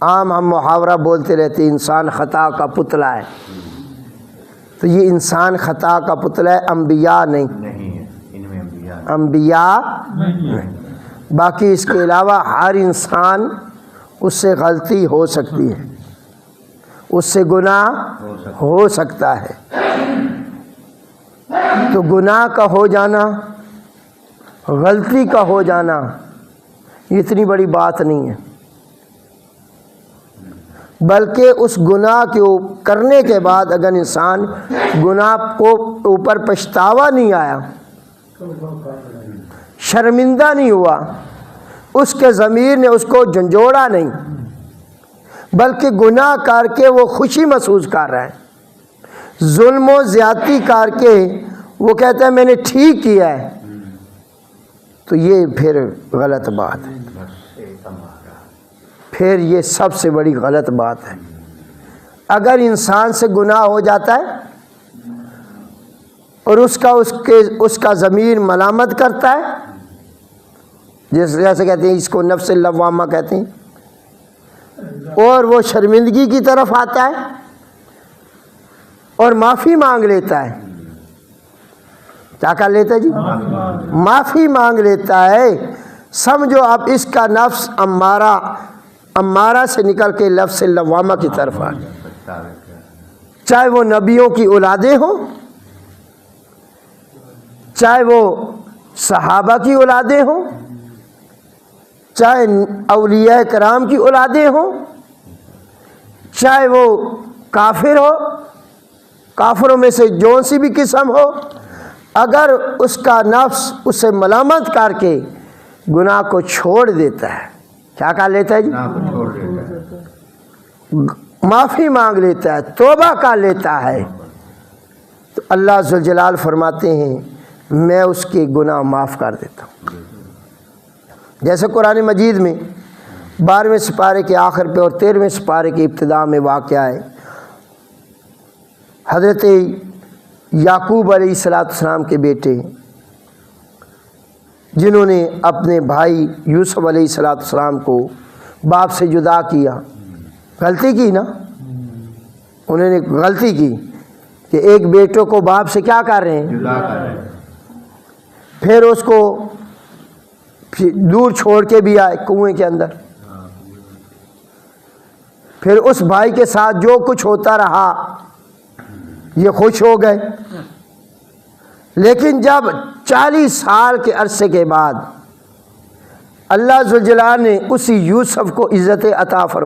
عام ہم محاورہ بولتے رہتے ہیں انسان خطا کا پتلا ہے، تو یہ انسان خطا کا پتلا ہے، انبیاء نہیں ہے، ان میں انبیاء نہیں۔ باقی اس کے علاوہ ہر انسان اس سے غلطی ہو سکتی ہے، اس سے گناہ ہو سکتا ہے۔ تو گناہ کا ہو جانا، غلطی کا ہو جانا، یہ اتنی بڑی بات نہیں ہے، بلکہ اس گناہ کو کرنے کے بعد اگر انسان گناہ کو اوپر پچھتاوا نہیں آیا، شرمندہ نہیں ہوا، اس کے ضمیر نے اس کو جھنجھوڑا نہیں، بلکہ گناہ کر کے وہ خوشی محسوس کر رہا ہے، ظلم و زیادتی کر کے وہ کہتا ہے میں نے ٹھیک کیا ہے، تو یہ پھر غلط بات ہے، پھر یہ سب سے بڑی غلط بات ہے۔ اگر انسان سے گناہ ہو جاتا ہے اور اس کا ضمیر ملامت کرتا ہے، جیسے کہتے ہیں اس کو نفس لوامہ کہتے ہیں، اور وہ شرمندگی کی طرف آتا ہے اور معافی مانگ لیتا ہے، کیا کر لیتا ہے جی؟ معافی مانگ لیتا ہے، سمجھو اب اس کا نفس امارہ سے نکل کے لفظ لوامہ کی طرف آ گیا، چاہے وہ نبیوں کی اولادیں ہوں، چاہے وہ صحابہ کی اولادیں ہوں، چاہے اولیاء کرام کی اولادیں ہوں، چاہے وہ کافر ہو، کافروں میں سے جون سی بھی قسم ہو، اگر اس کا نفس اسے ملامت کر کے گناہ کو چھوڑ دیتا ہے، کیا کر لیتا ہے جی؟ معافی مانگ لیتا ہے، توبہ کر لیتا ہے، تو اللہ ذوالجلال فرماتے ہیں میں اس کے گناہ معاف کر دیتا ہوں۔ جیسے قرآن مجید میں 12ویں سپارے کے آخر پہ اور 13ویں سپارے کی ابتدا میں واقعہ ہے، حضرت یعقوب علیہ السلام کے بیٹے جنہوں نے اپنے بھائی یوسف علیہ السلام کو باپ سے جدا کیا، غلطی کی نا، انہوں نے غلطی کی کہ ایک بیٹوں کو باپ سے کیا کر رہے ہیں؟ جدا کر رہے ہیں، پھر اس کو دور چھوڑ کے بھی آئے کنویں کے اندر، پھر اس بھائی کے ساتھ جو کچھ ہوتا رہا یہ خوش ہو گئے، لیکن جب 40 سال کے عرصے کے بعد اللہ ذوالجلال نے اسی یوسف کو عزت عطا فرمائی،